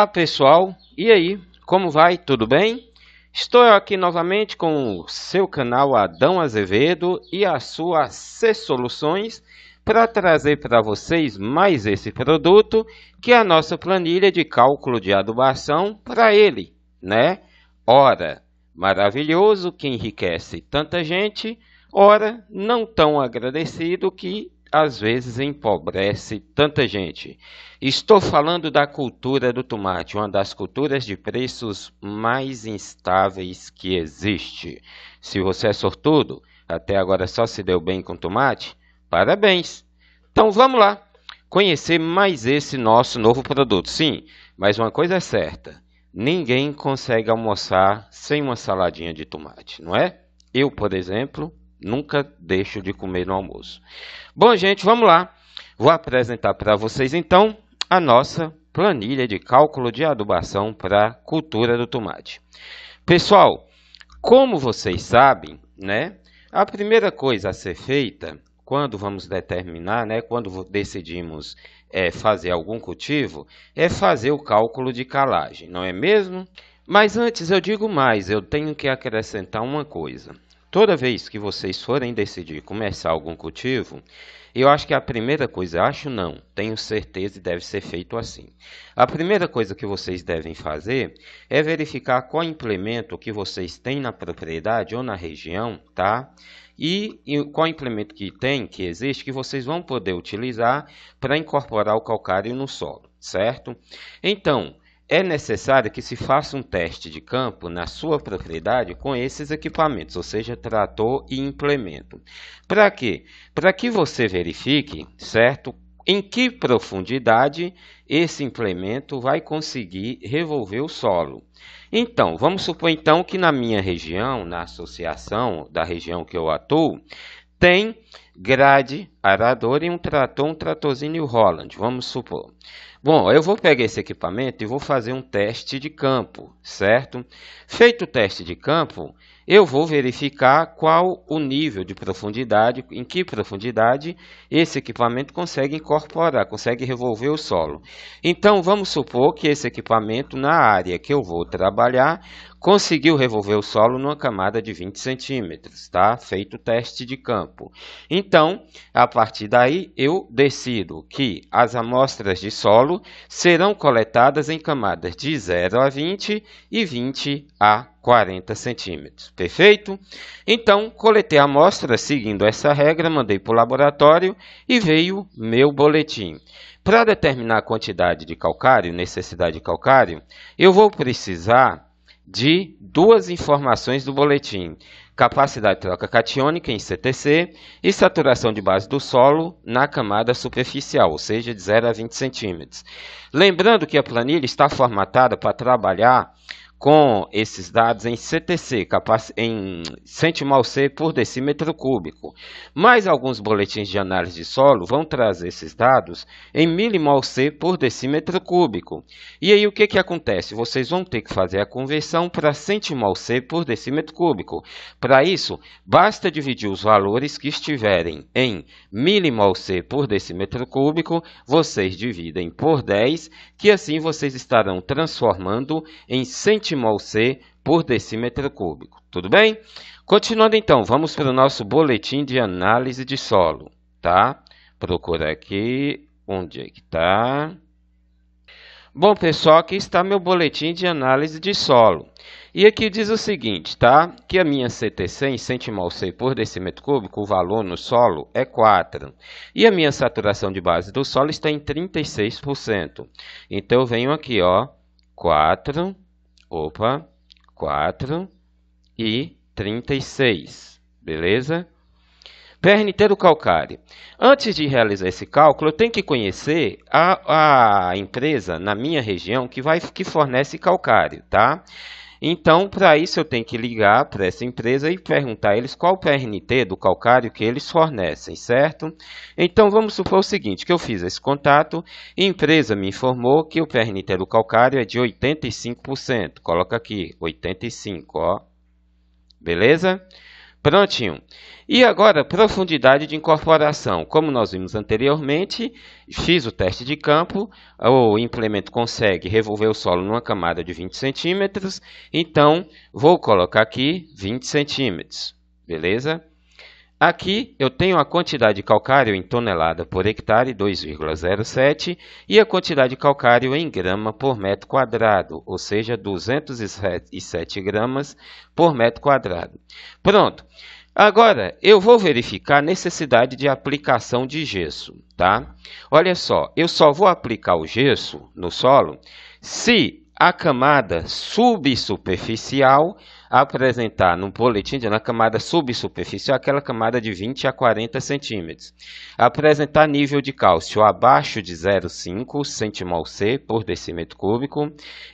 Olá pessoal, e aí, como vai? Tudo bem? Estou aqui novamente com o seu canal Adão Azevedo e a sua C Soluções para trazer para vocês mais esse produto que é a nossa planilha de cálculo de adubação para ele, né? Ora, maravilhoso que enriquece tanta gente, ora, não tão agradecido que às vezes empobrece tanta gente. Estou falando da cultura do tomate, uma das culturas de preços mais instáveis que existe. Se você é sortudo, até agora só se deu bem com tomate, parabéns! Então vamos lá, conhecer mais esse nosso novo produto. Sim, mas uma coisa é certa, ninguém consegue almoçar sem uma saladinha de tomate, não é? Eu, por exemplo, nunca deixo de comer no almoço. Bom, gente, vamos lá. Vou apresentar para vocês, então, a nossa planilha de cálculo de adubação para a cultura do tomate. Pessoal, como vocês sabem, né, a primeira coisa a ser feita, quando vamos determinar, né, quando decidimos fazer algum cultivo, é fazer o cálculo de calagem, não é mesmo? Mas antes eu digo mais, eu tenho que acrescentar uma coisa. Toda vez que vocês forem decidir começar algum cultivo, eu acho que a primeira coisa, acho não, tenho certeza e deve ser feito assim. A primeira coisa que vocês devem fazer é verificar qual implemento que vocês têm na propriedade ou na região, tá? E qual implemento que tem, que existe, que vocês vão poder utilizar para incorporar o calcário no solo, certo? Então, é necessário que se faça um teste de campo na sua propriedade com esses equipamentos, ou seja, trator e implemento. Para quê? Para que você verifique, certo, em que profundidade esse implemento vai conseguir revolver o solo. Então, vamos supor então que na minha região, na associação da região que eu atuo, tem grade, arador e um tratorzinho New Holland, vamos supor. Bom, eu vou pegar esse equipamento e vou fazer um teste de campo, certo? Feito o teste de campo, eu vou verificar qual o nível de profundidade, em que profundidade esse equipamento consegue incorporar, consegue revolver o solo. Então, vamos supor que esse equipamento, na área que eu vou trabalhar, conseguiu revolver o solo numa camada de 20 centímetros, tá? Feito o teste de campo. Então, a partir daí, eu decido que as amostras de solo serão coletadas em camadas de 0 a 20 e 20 a 40 centímetros. Perfeito? Então, coletei a amostra seguindo essa regra, mandei para o laboratório e veio meu boletim. Para determinar a quantidade de calcário, necessidade de calcário, eu vou precisar de duas informações do boletim: capacidade de troca catiônica em CTC e saturação de base do solo na camada superficial, ou seja, de 0 a 20 centímetros. Lembrando que a planilha está formatada para trabalhar com esses dados em CTC, em centimol-C por decímetro cúbico. Mas alguns boletins de análise de solo vão trazer esses dados em milimol-C por decímetro cúbico. E aí o que acontece? Vocês vão ter que fazer a conversão para centimol-C por decímetro cúbico. Para isso, basta dividir os valores que estiverem em milimol-C por decímetro cúbico, vocês dividem por 10, que assim vocês estarão transformando em centimol-C por decímetro cúbico. Tudo bem? Continuando então, vamos para o nosso boletim de análise de solo, tá? Procura aqui, onde é que está? Bom, pessoal, aqui está meu boletim de análise de solo. E aqui diz o seguinte, tá? Que a minha CTC em centimol-C por decímetro cúbico, o valor no solo é 4. E a minha saturação de base do solo está em 36%. Então, eu venho aqui, ó, 4 e 36, beleza? PRNT do calcário. Antes de realizar esse cálculo, eu tenho que conhecer a empresa na minha região que fornece calcário, tá? Então, para isso, eu tenho que ligar para essa empresa e perguntar a eles qual o PRNT do calcário que eles fornecem, certo? Então, vamos supor o seguinte, que eu fiz esse contato e a empresa me informou que o PRNT do calcário é de 85%. Coloca aqui, 85%, ó. Beleza? Prontinho. E agora, profundidade de incorporação. Como nós vimos anteriormente, fiz o teste de campo, o implemento consegue revolver o solo numa camada de 20 centímetros, então vou colocar aqui 20 centímetros, beleza? Aqui eu tenho a quantidade de calcário em tonelada por hectare, 2,07, e a quantidade de calcário em grama por metro quadrado, ou seja, 207 gramas por metro quadrado. Pronto. Agora, eu vou verificar a necessidade de aplicação de gesso, tá? Olha só, eu só vou aplicar o gesso no solo se a camada subsuperficial apresentar no boletim na camada subsuperficial, aquela camada de 20 a 40 centímetros, apresentar nível de cálcio abaixo de 0,5 centimol-C por decímetro cúbico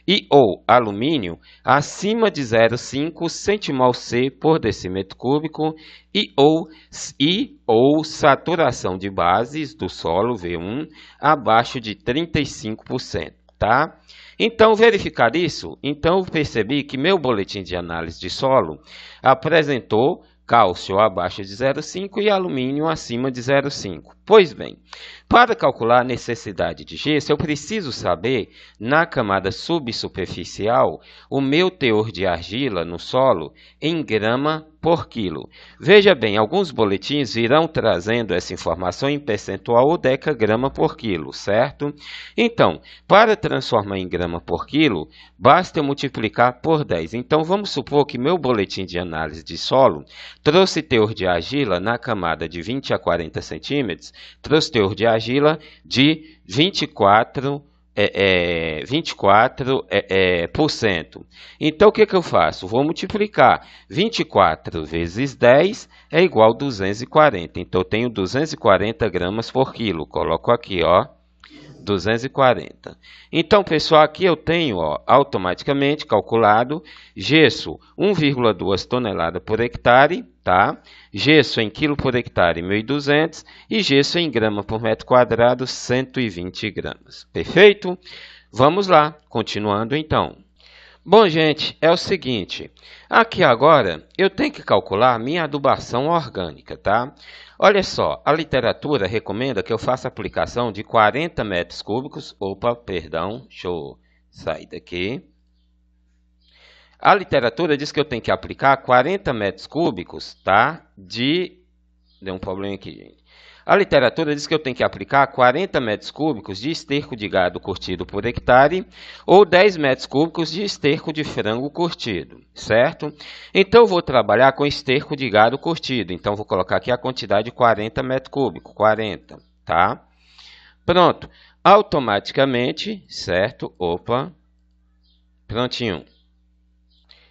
e ou alumínio acima de 0,5 centimol-C por decímetro cúbico e ou saturação de bases do solo V1 abaixo de 35%, tá? Então, verificar isso, então eu percebi que meu boletim de análise de solo apresentou cálcio abaixo de 0,5 e alumínio acima de 0,5. Pois bem, para calcular a necessidade de gesso, eu preciso saber, na camada subsuperficial, o meu teor de argila no solo em grama por quilo. Veja bem, alguns boletins irão trazendo essa informação em percentual ou decagrama por quilo, certo? Então, para transformar em grama por quilo, basta eu multiplicar por 10. Então, vamos supor que meu boletim de análise de solo trouxe teor de argila na camada de 20 a 40 centímetros, trouxe teor de argila de 24%. Então, o que eu faço? Vou multiplicar 24 vezes 10 é igual a 240. Então, eu tenho 240 gramas por quilo. Coloco aqui, ó, 240. Então, pessoal, aqui eu tenho, ó, automaticamente calculado gesso 1,2 tonelada por hectare, tá? Gesso em quilo por hectare 1.200 e gesso em grama por metro quadrado 120 gramas. Perfeito? Vamos lá, continuando então. Bom, gente, é o seguinte, aqui agora eu tenho que calcular a minha adubação orgânica, tá? Olha só, a literatura recomenda que eu faça aplicação de 40 metros cúbicos, deixa eu sair daqui. A literatura diz que eu tenho que aplicar 40 metros cúbicos, tá? Deu um problema aqui, gente. A literatura diz que eu tenho que aplicar 40 metros cúbicos de esterco de gado curtido por hectare ou 10 metros cúbicos de esterco de frango curtido, certo? Então, eu vou trabalhar com esterco de gado curtido. Então, vou colocar aqui a quantidade de 40 metros cúbicos, 40, tá? Pronto. Automaticamente, certo? Prontinho.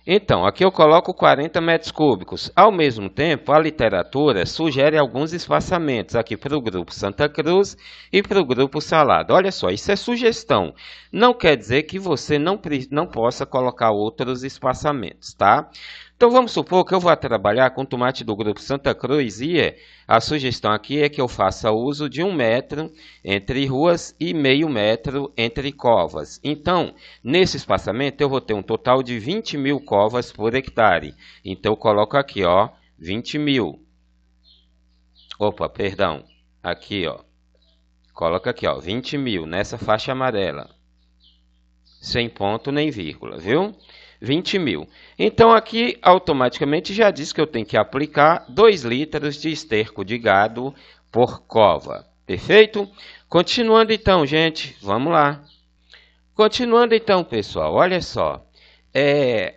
Então, aqui eu coloco 40 metros cúbicos. Ao mesmo tempo, a literatura sugere alguns espaçamentos aqui para o grupo Santa Cruz e para o grupo Salado. Olha só, isso é sugestão. Não quer dizer que você não possa colocar outros espaçamentos, tá? Então, vamos supor que eu vou trabalhar com tomate do grupo Santa Cruz e a sugestão aqui é que eu faça uso de 1 metro entre ruas e meio metro entre covas. Então, nesse espaçamento, eu vou ter um total de 20 mil covas por hectare. Então, eu coloco aqui, ó, 20 mil. Aqui, ó. Coloca aqui, ó, 20 mil nessa faixa amarela. Sem ponto nem vírgula, viu? 20 mil. Então, aqui, automaticamente, já diz que eu tenho que aplicar 2 litros de esterco de gado por cova. Perfeito? Continuando, então, gente. Vamos lá. Continuando, então, pessoal. Olha só.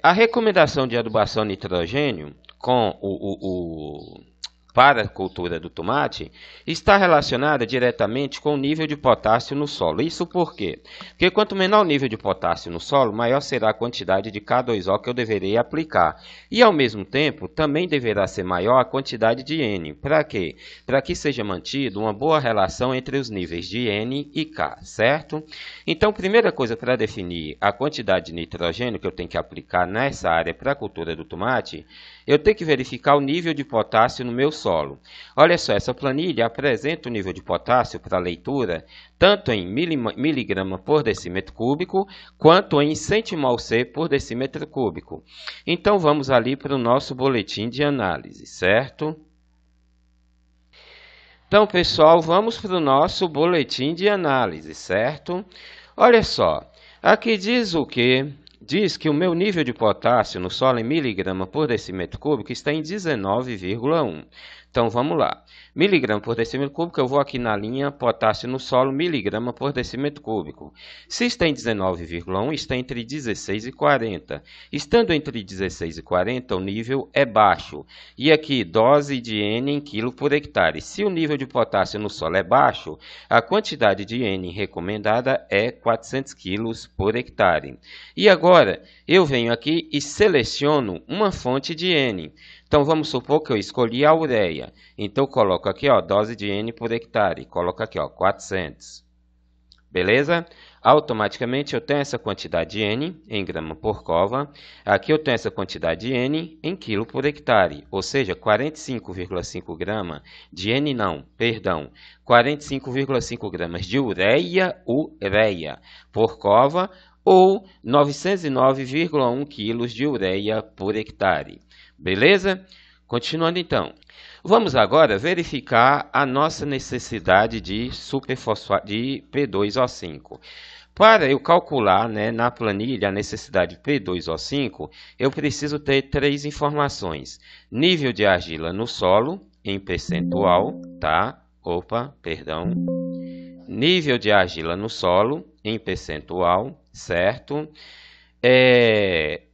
A recomendação de adubação nitrogênio com para a cultura do tomate está relacionada diretamente com o nível de potássio no solo. Isso por quê? Porque quanto menor o nível de potássio no solo, maior será a quantidade de K2O que eu deverei aplicar. E, ao mesmo tempo, também deverá ser maior a quantidade de N. Para quê? Para que seja mantida uma boa relação entre os níveis de N e K, certo? Então, primeira coisa para definir a quantidade de nitrogênio que eu tenho que aplicar nessa área para a cultura do tomate eu tenho que verificar o nível de potássio no meu solo. Olha só, essa planilha apresenta o nível de potássio para leitura, tanto em miligrama por decímetro cúbico, quanto em centimol-C por decímetro cúbico. Então, vamos ali para o nosso boletim de análise, certo? Então, pessoal, vamos para o nosso boletim de análise, certo? Olha só, aqui diz o quê? Diz que o meu nível de potássio no solo em miligrama por decímetro cúbico está em 19,1. Então, vamos lá. Miligrama por decímetro cúbico, eu vou aqui na linha potássio no solo, miligrama por decímetro cúbico. Se está em 19,1, está entre 16 e 40. Estando entre 16 e 40, o nível é baixo. E aqui, dose de N em quilo por hectare. Se o nível de potássio no solo é baixo, a quantidade de N recomendada é 400 quilos por hectare. E agora, eu venho aqui e seleciono uma fonte de N. Então, vamos supor que eu escolhi a ureia. Então, eu coloco aqui, ó, dose de N por hectare. Coloco aqui, ó, 400. Beleza? Automaticamente, eu tenho essa quantidade de N em grama por cova. Aqui eu tenho essa quantidade de N em quilo por hectare. Ou seja, 45,5 gramas de N, não, perdão. 45,5 gramas de ureia por cova ou 909,1 quilos de ureia por hectare. Beleza? Continuando então. Vamos agora verificar a nossa necessidade de superfosfato de P2O5. Para eu calcular, né, na planilha a necessidade de P2O5, eu preciso ter três informações. Nível de argila no solo, em percentual, tá? Nível de argila no solo, em percentual, certo?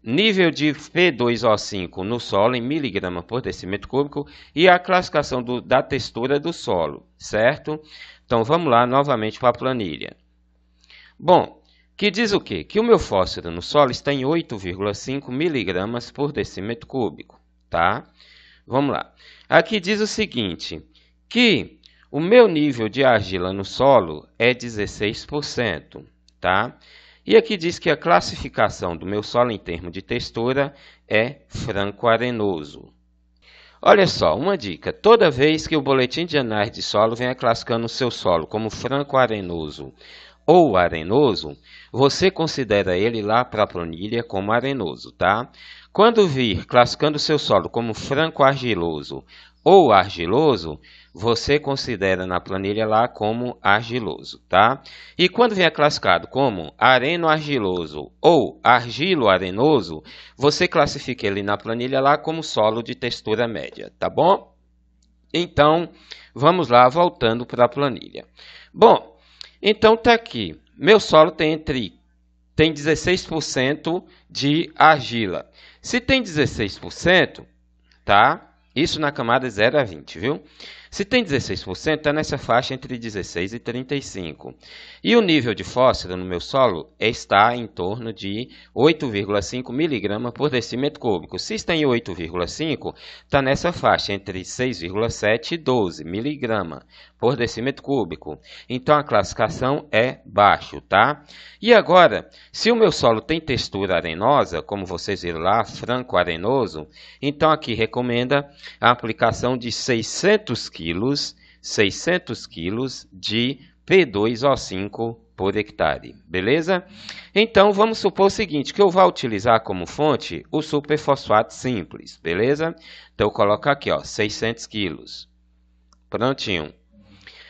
Nível de P2O5 no solo em miligrama por decímetro cúbico e a classificação da textura do solo, certo? Então, vamos lá novamente para a planilha. Bom, que diz o quê? Que o meu fósforo no solo está em 8,5 miligramas por decímetro cúbico, tá? Vamos lá. Aqui diz o seguinte, que o meu nível de argila no solo é 16%, tá? E aqui diz que a classificação do meu solo em termos de textura é franco-arenoso. Olha só, uma dica. Toda vez que o boletim de análise de solo venha classificando o seu solo como franco-arenoso ou arenoso, você considera ele lá para a planilha como arenoso, tá? Quando vir classificando o seu solo como franco-argiloso ou argiloso, você considera na planilha lá como argiloso, tá? E quando vier classificado como areno-argiloso ou argilo-arenoso, você classifica ele na planilha lá como solo de textura média, tá bom? Então, vamos lá, voltando para a planilha. Bom, então tá aqui. Meu solo tem 16% de argila. Se tem 16%, tá? Isso na camada 0 a 20, viu? Se tem 16%, está nessa faixa entre 16 e 35. E o nível de fósforo no meu solo está em torno de 8,5 miligramas por decímetro cúbico. Se está em 8,5, está nessa faixa entre 6,7 e 12 miligramas por decímetro cúbico. Então, a classificação é baixo, tá? E agora, se o meu solo tem textura arenosa, como vocês viram lá, franco-arenoso, então aqui recomenda a aplicação de 600 quilos de P2O5 por hectare, beleza? Então, vamos supor o seguinte, que eu vou utilizar como fonte o superfosfato simples, beleza? Então, eu coloco aqui, ó, 600 quilos. Prontinho.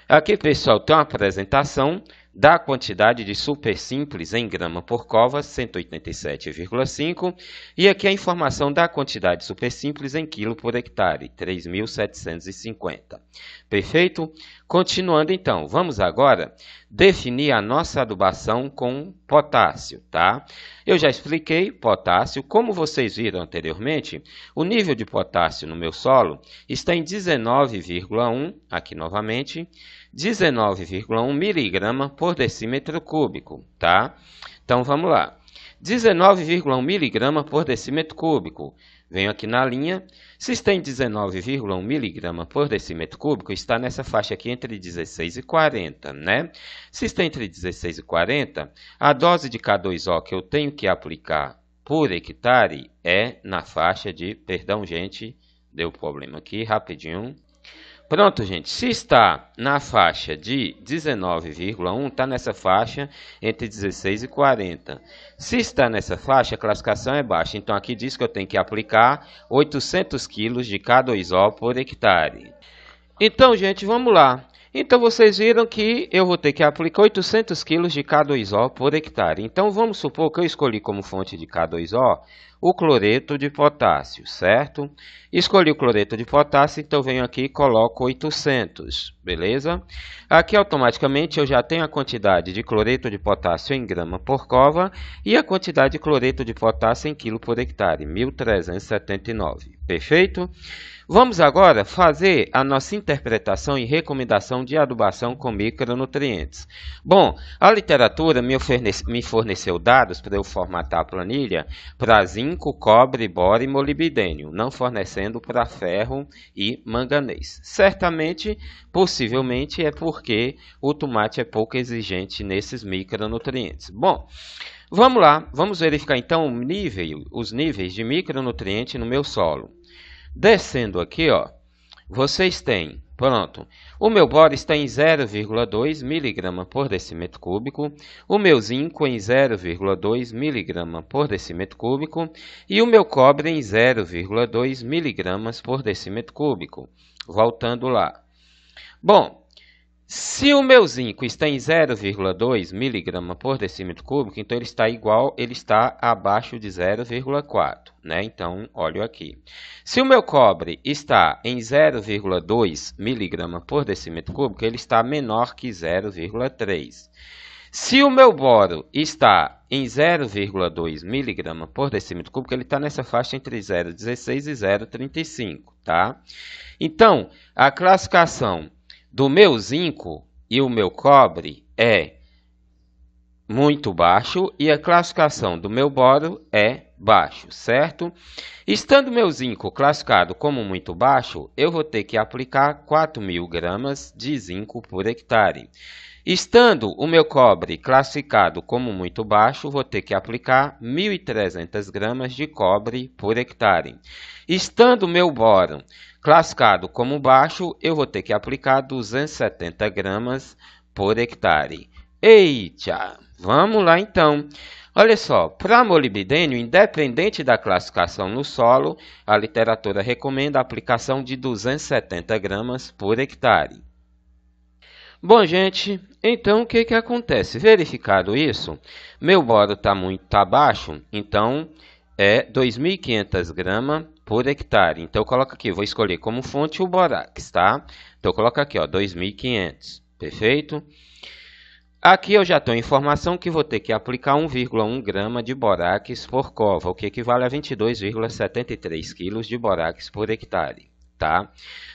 Aqui, pessoal, tem uma apresentação da quantidade de super simples em grama por cova, 187,5, e aqui a informação da quantidade de super simples em quilo por hectare, 3.750. Perfeito? Continuando então, vamos agora definir a nossa adubação com potássio, tá? Eu já expliquei potássio, como vocês viram anteriormente, o nível de potássio no meu solo está em 19,1, aqui novamente, 19,1 miligrama por decímetro cúbico, tá? Então, vamos lá. 19,1 miligrama por decímetro cúbico. Venho aqui na linha. Se está em 19,1 miligrama por decímetro cúbico, está nessa faixa aqui entre 16 e 40, né? Se está entre 16 e 40, a dose de K2O que eu tenho que aplicar por hectare é na faixa de... Perdão, gente, deu problema aqui, rapidinho. Pronto, gente, se está na faixa de 19,1, está nessa faixa entre 16 e 40. Se está nessa faixa, a classificação é baixa. Então, aqui diz que eu tenho que aplicar 800 kg de K2O por hectare. Então, gente, vamos lá. Então, vocês viram que eu vou ter que aplicar 800 kg de K2O por hectare. Então, vamos supor que eu escolhi como fonte de K2O o cloreto de potássio, certo? Escolhi o cloreto de potássio, então venho aqui e coloco 800, beleza? Aqui, automaticamente, eu já tenho a quantidade de cloreto de potássio em grama por cova e a quantidade de cloreto de potássio em quilo por hectare, 1.379, perfeito? Vamos agora fazer a nossa interpretação e recomendação de adubação com micronutrientes. Bom, a literatura me forneceu dados para eu formatar a planilha para zinco, cobre, boro e molibdênio, não fornecendo para ferro e manganês. Certamente, possivelmente, é porque o tomate é pouco exigente nesses micronutrientes. Bom, vamos lá, vamos verificar então os níveis de micronutriente no meu solo. Descendo aqui, ó, vocês têm, pronto, o meu boro está em 0,2 mg por decímetro cúbico, o meu zinco em 0,2 mg por decímetro cúbico e o meu cobre em 0,2 mg por decímetro cúbico. Voltando lá. Bom, se o meu zinco está em 0,2 mg por decímetro cúbico, então ele está abaixo de 0,4, né? Então, olha aqui. Se o meu cobre está em 0,2 mg por decímetro cúbico, ele está menor que 0,3. Se o meu boro está em 0,2 mg por decímetro cúbico, ele está nessa faixa entre 0,16 e 0,35, tá? Então, a classificação do meu zinco e o meu cobre é muito baixo e a classificação do meu boro é baixo, certo? Estando meu zinco classificado como muito baixo, eu vou ter que aplicar 4.000 gramas de zinco por hectare. Estando o meu cobre classificado como muito baixo, vou ter que aplicar 1.300 gramas de cobre por hectare. Estando o meu boro classificado como baixo, eu vou ter que aplicar 270 gramas por hectare. Eita! Vamos lá então. Olha só, para molibdênio, independente da classificação no solo, a literatura recomenda a aplicação de 270 gramas por hectare. Bom, gente, então o que acontece? Verificado isso, meu boro está baixo, então é 2.500 gramas por hectare. Então, eu coloco aqui, vou escolher como fonte o borax, tá? Então, eu coloco aqui, ó, 2.500, perfeito? Aqui eu já tenho informação que vou ter que aplicar 1,1 grama de borax por cova, o que equivale a 22,73 kg de borax por hectare, tá?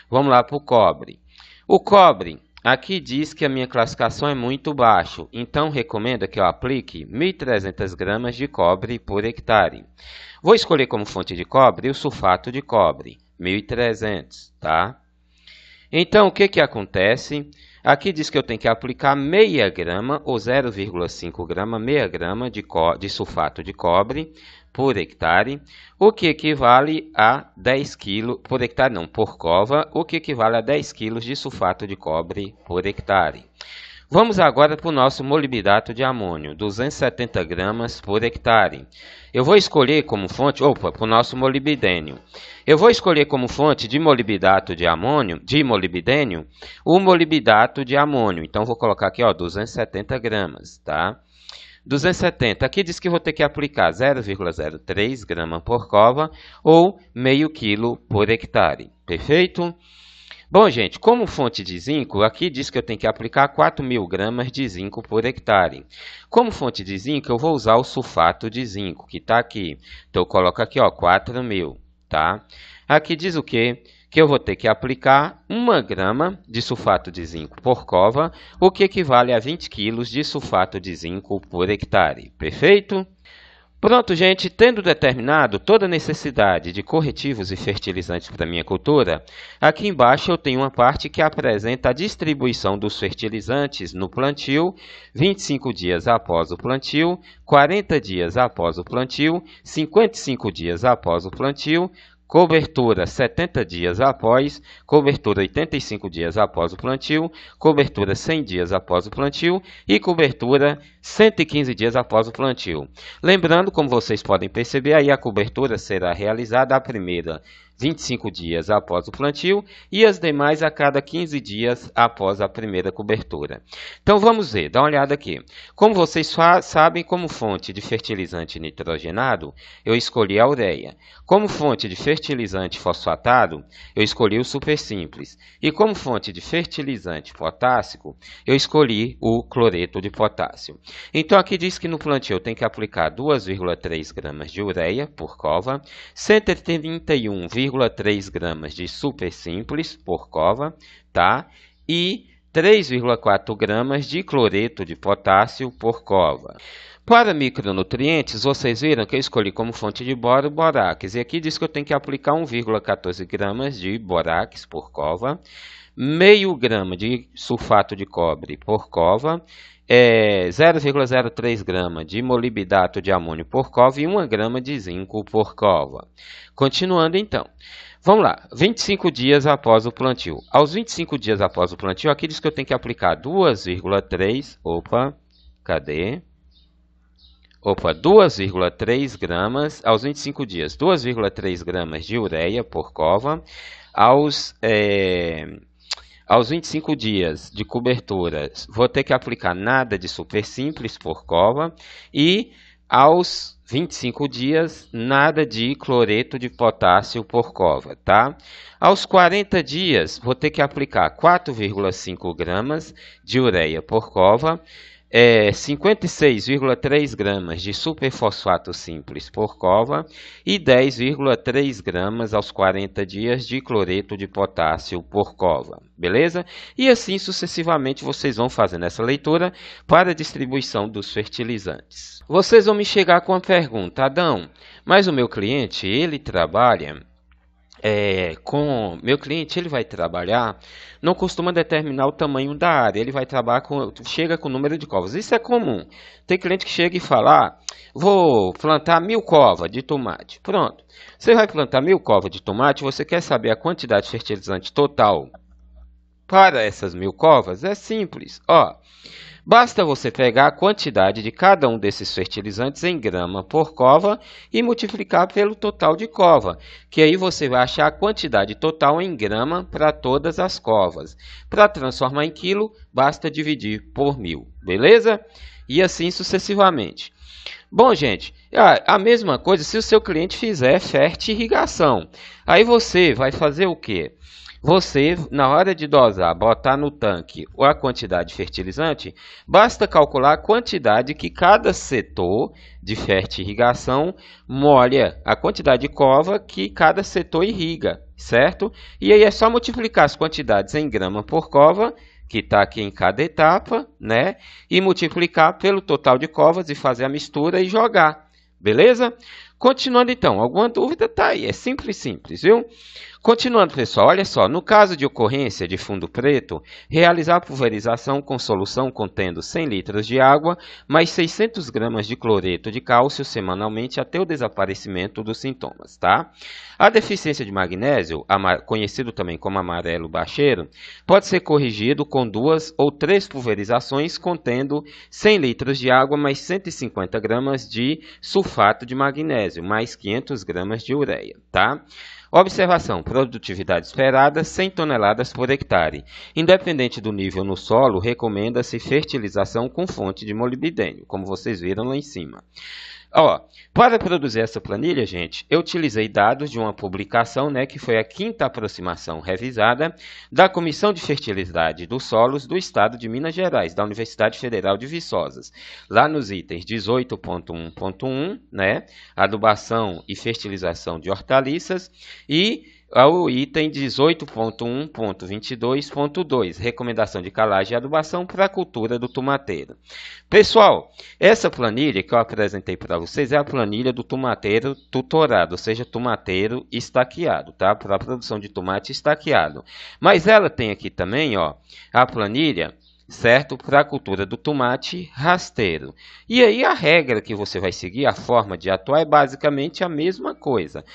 Vamos lá para o cobre. O cobre, aqui diz que a minha classificação é muito baixa, então recomendo que eu aplique 1.300 gramas de cobre por hectare. Vou escolher como fonte de cobre o sulfato de cobre, 1.300, tá? Então, o que acontece? Aqui diz que eu tenho que aplicar meia grama ou 0,5 grama, meia grama de sulfato de cobre por hectare, o que equivale a 10 kg, por hectare não, por cova, o que equivale a 10 kg de sulfato de cobre por hectare. Vamos agora para o nosso molibdato de amônio, 270 gramas por hectare. Eu vou escolher como fonte, para o nosso molibdênio. Eu vou escolher como fonte de molibdato de amônio, de molibdênio, o molibdato de amônio. Então, vou colocar aqui, ó, 270 gramas, tá? 270. Aqui diz que vou ter que aplicar 0,03 grama por cova ou meio quilo por hectare. Perfeito? Bom, gente, como fonte de zinco, aqui diz que eu tenho que aplicar 4.000 gramas de zinco por hectare. Como fonte de zinco, eu vou usar o sulfato de zinco, que está aqui. Então, eu coloco aqui, ó, 4.000, tá? Aqui diz o quê? Que eu vou ter que aplicar 1 grama de sulfato de zinco por cova, o que equivale a 20 kg de sulfato de zinco por hectare. Perfeito? Pronto, gente, tendo determinado toda a necessidade de corretivos e fertilizantes para minha cultura, aqui embaixo eu tenho uma parte que apresenta a distribuição dos fertilizantes no plantio, 25 dias após o plantio, 40 dias após o plantio, 55 dias após o plantio, cobertura 70 dias após, cobertura 85 dias após o plantio, cobertura 100 dias após o plantio e cobertura 115 dias após o plantio. Lembrando, como vocês podem perceber, aí a cobertura será realizada a primeira 25 dias após o plantio e as demais a cada 15 dias após a primeira cobertura. Então vamos ver, dá uma olhada aqui. Como vocês sabem, como fonte de fertilizante nitrogenado, eu escolhi a ureia. Como fonte de fertilizante fosfatado, eu escolhi o super simples. E como fonte de fertilizante potássico, eu escolhi o cloreto de potássio. Então aqui diz que no plantio eu tenho que aplicar 2,3 gramas de ureia por cova, 131,3 gramas de super simples por cova, tá? E 3,4 gramas de cloreto de potássio por cova. Para micronutrientes, vocês viram que eu escolhi como fonte de boro o borax. E aqui diz que eu tenho que aplicar 1,14 gramas de borax por cova, meio grama de sulfato de cobre por cova, 0,03 grama de molibdato de amônio por cova e 1 grama de zinco por cova. Continuando então. Vamos lá, 25 dias após o plantio. Aos 25 dias após o plantio, aqui diz que eu tenho que aplicar 2,3 gramas aos 25 dias, 2,3 gramas de ureia por cova, aos 25 dias de cobertura, vou ter que aplicar nada de super simples por cova e aos 25 dias, nada de cloreto de potássio por cova, tá? Aos 40 dias, vou ter que aplicar 4,5 gramas de ureia por cova, 56,3 gramas de superfosfato simples por cova e 10,3 gramas aos 40 dias de cloreto de potássio por cova, beleza? E assim sucessivamente vocês vão fazendo essa leitura para a distribuição dos fertilizantes. Vocês vão me chegar com a pergunta: Adão, mas o meu cliente, ele trabalha... ele vai trabalhar, não costuma determinar o tamanho da área, ele vai trabalhar chega com o número de covas. Isso é comum. Tem cliente que chega e fala, vou plantar 1000 covas de tomate. Pronto. Você vai plantar 1000 covas de tomate, você quer saber a quantidade de fertilizante total para essas 1000 covas? É simples, ó. Basta você pegar a quantidade de cada um desses fertilizantes em grama por cova e multiplicar pelo total de cova, que aí você vai achar a quantidade total em grama para todas as covas. Para transformar em quilo, basta dividir por 1000, beleza? E assim sucessivamente. Bom, gente, a mesma coisa se o seu cliente fizer fertirrigação. Aí você vai fazer o quê? Você, na hora de dosar, botar no tanque a quantidade de fertilizante, basta calcular a quantidade que cada setor de fertirrigação molha, a quantidade de cova que cada setor irriga, certo? E aí é só multiplicar as quantidades em grama por cova, que está aqui em cada etapa, né? E multiplicar pelo total de covas e fazer a mistura e jogar, beleza? Continuando então, alguma dúvida? Tá aí, é simples, viu? Continuando, pessoal, olha só, no caso de ocorrência de fundo preto, realizar a pulverização com solução contendo 100 litros de água, mais 600 gramas de cloreto de cálcio semanalmente até o desaparecimento dos sintomas, tá? A deficiência de magnésio, conhecido também como amarelo bacheiro, pode ser corrigido com 2 ou 3 pulverizações contendo 100 litros de água, mais 150 gramas de sulfato de magnésio, mais 500 gramas de ureia, tá? Observação: produtividade esperada 100 toneladas por hectare. Independente do nível no solo, recomenda-se fertilização com fonte de molibdênio, como vocês viram lá em cima. Ó, para produzir essa planilha, gente, eu utilizei dados de uma publicação, né, que foi a 5ª aproximação revisada da Comissão de Fertilidade dos Solos do Estado de Minas Gerais, da Universidade Federal de Viçosas. Lá nos itens 18.1.1, né, adubação e fertilização de hortaliças, e ao item 18.1.22.2, recomendação de calagem e adubação para a cultura do tomateiro. Pessoal, essa planilha que eu apresentei para vocês é a planilha do tomateiro tutorado, ou seja, tomateiro estaqueado, tá? Para a produção de tomate estaqueado. Mas ela tem aqui também, ó, a planilha, certo? Para a cultura do tomate rasteiro. E aí a regra que você vai seguir, a forma de atuar é basicamente a mesma coisa.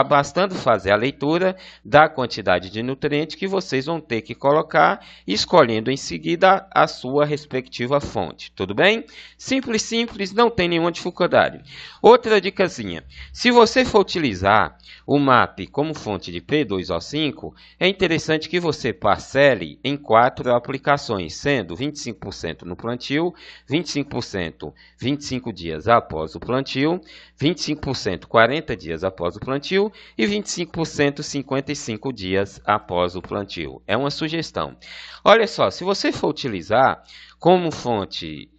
Bastando fazer a leitura da quantidade de nutrientes que vocês vão ter que colocar, escolhendo em seguida a sua respectiva fonte. Tudo bem? Simples, simples, não tem nenhuma dificuldade. Outra dicasinha, se você for utilizar o MAP como fonte de P2O5, é interessante que você parcele em 4 aplicações, sendo 25% no plantio, 25% 25 dias após o plantio, 25% 40 dias após o plantio e 25% 55 dias após o plantio. É uma sugestão. Olha só, se você for utilizar como fonte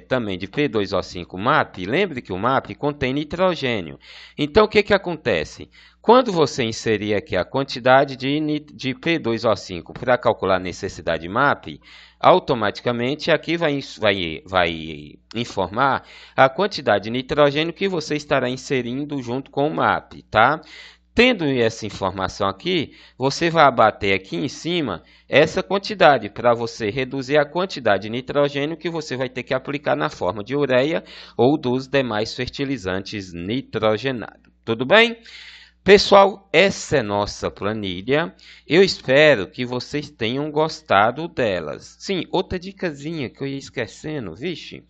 também de P2O5 MAP, lembre que o MAP contém nitrogênio. Então, o que acontece? Quando você inserir aqui a quantidade de P2O5 para calcular a necessidade MAP, automaticamente aqui vai informar a quantidade de nitrogênio que você estará inserindo junto com o MAP, tá? Tendo essa informação aqui, você vai abater aqui em cima essa quantidade para você reduzir a quantidade de nitrogênio que você vai ter que aplicar na forma de ureia ou dos demais fertilizantes nitrogenados. Tudo bem? Pessoal, essa é nossa planilha. Eu espero que vocês tenham gostado delas. Sim, outra dicasinha que eu ia esquecendo, vixe.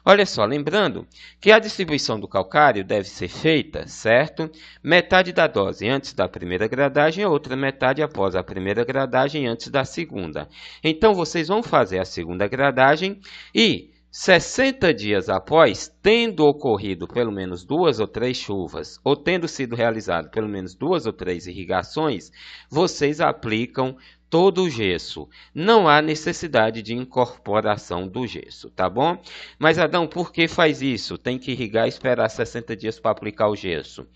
Olha só, lembrando que a distribuição do calcário deve ser feita, certo? Metade da dose antes da primeira gradagem e outra metade após a primeira gradagem antes da segunda. Então, vocês vão fazer a segunda gradagem e 60 dias após, tendo ocorrido pelo menos 2 ou 3 chuvas, ou tendo sido realizado pelo menos 2 ou 3 irrigações, vocês aplicam todo o gesso. Não há necessidade de incorporação do gesso, tá bom? Mas, Adão, por que faz isso? Tem que irrigar e esperar 60 dias para aplicar o gesso.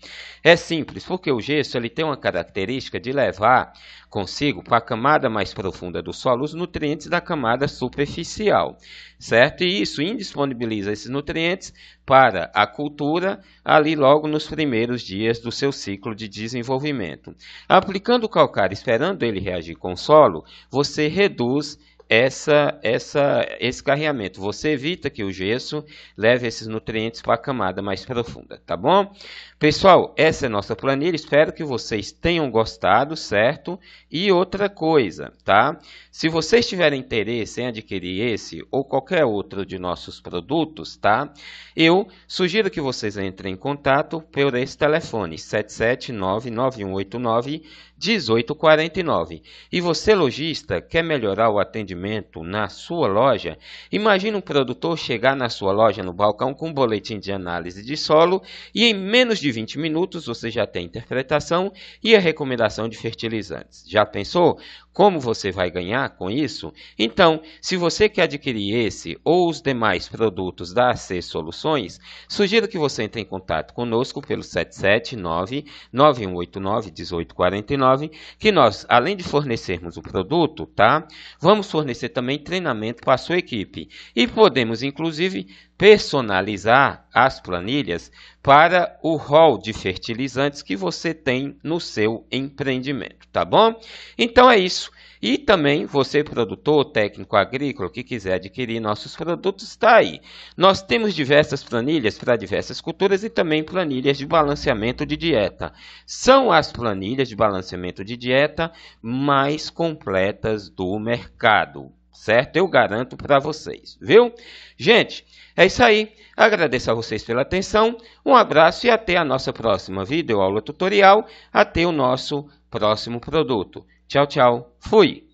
É simples, porque o gesso ele tem uma característica de levar consigo para a camada mais profunda do solo os nutrientes da camada superficial, certo? E isso indisponibiliza esses nutrientes para a cultura ali logo nos primeiros dias do seu ciclo de desenvolvimento. Aplicando o calcário, esperando ele reagir com o solo, você reduz esse carreamento. Você evita que o gesso leve esses nutrientes para a camada mais profunda, tá bom? Pessoal, essa é a nossa planilha, espero que vocês tenham gostado, certo? E outra coisa, tá? Se vocês tiverem interesse em adquirir esse ou qualquer outro de nossos produtos, tá? Eu sugiro que vocês entrem em contato por esse telefone, 779-9189-1849. E você, lojista, quer melhorar o atendimento na sua loja? Imagine um produtor chegar na sua loja no balcão com um boletim de análise de solo e em menos de 20 minutos você já tem a interpretação e a recomendação de fertilizantes. Já pensou como você vai ganhar com isso? Então, se você quer adquirir esse ou os demais produtos da AC Soluções, sugiro que você entre em contato conosco pelo 779-9189-1849, que nós, além de fornecermos o produto, tá? Vamos fornecer também treinamento para a sua equipe e podemos, inclusive, personalizar as planilhas para o rol de fertilizantes que você tem no seu empreendimento, tá bom? Então é isso. E também você, produtor, técnico agrícola, que quiser adquirir nossos produtos, está aí. Nós temos diversas planilhas para diversas culturas e também planilhas de balanceamento de dieta. São as planilhas de balanceamento de dieta mais completas do mercado, certo? Eu garanto para vocês, viu? Gente, é isso aí. Agradeço a vocês pela atenção. Um abraço e até a nossa próxima videoaula tutorial. Até o nosso próximo produto. Tchau, tchau. Fui!